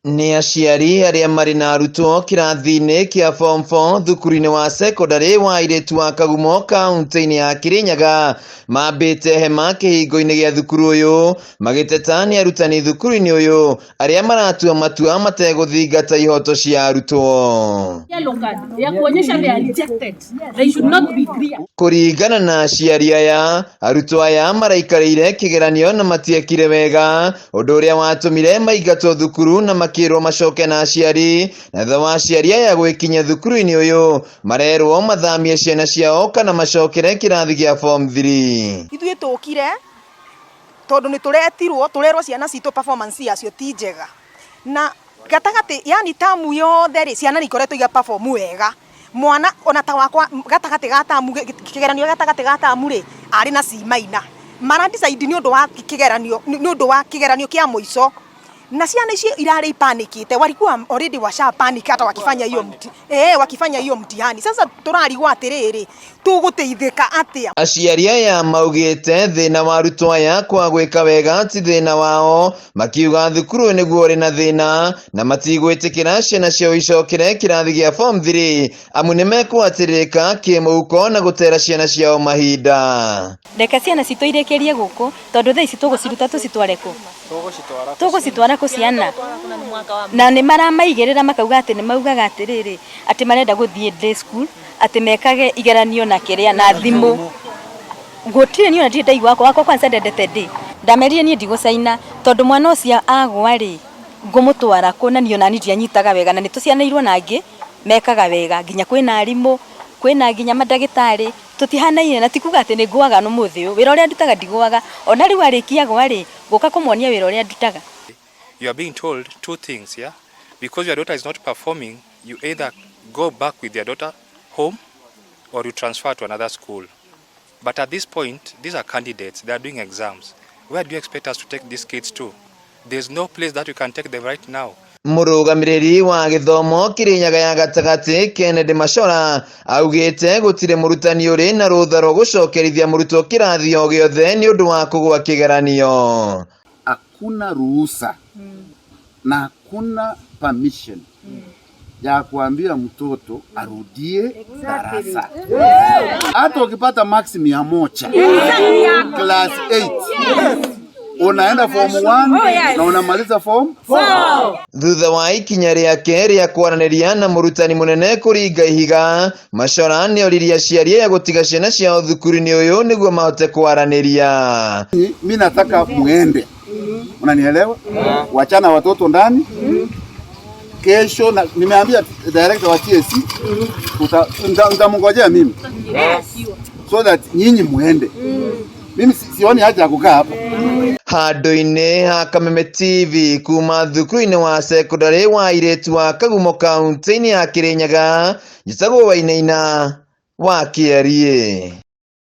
Ni aciari aria mari na arutwo kirathi-ini kia form 4 thukuru-ini wa secondary wa airitu wa Kagumo kaunti-ini ya Kirinyaga mambite hema kihingo-ini gia thukuru uyu magiteta ni arutani thukuru-ini uyu aria maratua matua mategũthingata ihoto cia arutwo. Kuringana na aciari aya, arutwo aya maraikarĩire kigeranio na matiekire wega, ũndũ ũrĩa watũmire maingatwo thukuru na makirwo macoke na aciari, na thutha wa aciari aya gwĩkinya thukuru-ini uyu marerwo mathamie ciana ciao kana macokere kirathi gia form 3. Ithuĩ tũkire tondũ nĩ tũretirwo tũrerwo ciana citũ performance yacio ti njega, na gatagati yani tamu yothe ri ciana nĩ ikoretwo iga perform wega. Mwana ona ta wakwa gatagati ga tamu kigeranio gatagati ga tamu ri ari na C minor mara decide ni undu wa kigeranio kia muico, na ciana icio irari panikite, walikuwa already washa panic hata wakifanya hiyo mtihani. Sasa turarigwa atiriri tuguteithika atia. Aciari aya maugite thina wa arutwo aya kwa gwika wega ti thina wao, makiuga thukuru niguo ri na thina na matigwitikira ciana ciao icokere kirathi gia form 3 amu nimekwatirika kimuhuko na gutera ciana ciao mahinda. Reka ciana citu irekerie guku tondu thaa ici tuguciruta tucitware ku tugucitwara ku ciana na ni maramaigirira makauga ati ni maugaga atiriri ati marenda guthie day school ati mekage igeranio na kiria na thimu gutire ni ona ndai wako kwanza ndendete day ndamerire ni ndigucaina tondu mwana ucio agwa ri ngumutwara ku na niona ni ndianyitaga wega na nitucianairwo nangi mekaga wega nginya kwina arimu kwina nginya madagitari tutihanaine na tikuga ati ni ngwaga no muthio wira uria ndutaga ndigwaga ona riu arikiagwa ri goka kumuonia wira uria ndutaga. You are being told two things, yeah? Because your daughter is not performing, you either go back with your daughter home or you transfer to another school. But at this point, these are candidates, they are doing exams. Where do you expect us to take these kids to? There's no place that you can take them right now. Murugamiriri wa githomo Kirinyaga ya gatagati Kennedy Machola augite gutire murutani uri na rutha rwo gucokerithia murutwo kirathi o giothe ni undu wa kugua kigeranio. Hakuna ruhusa na hakuna permission ya kuambia mtoto arudie darasa. Hata ukipata maximum ya moja class 8 unaenda form 1 na unamaliza form 4. Thutha wa ikinya riake ria kwaraniria na murutani munene kuringa ihiga, Machola ni oririe aciari ya gutiga ciana ciao thukuru-ini uyu niguo mahote kwaraniria. Mimi nataka muende, unanielewa? Wachana watoto ndani. Kesho nimeambia director wa KCSE nitamngojea mimi so that nyinyi muende. Mimi sioni haja ya kukaa hapa. Handu-ini ha Kameme TV kuma thukuru-ini wa secondary wa airitu wa Kagumo kaunti-ini ya Kirinyaga, njitagwo Wainaina wa Aciari.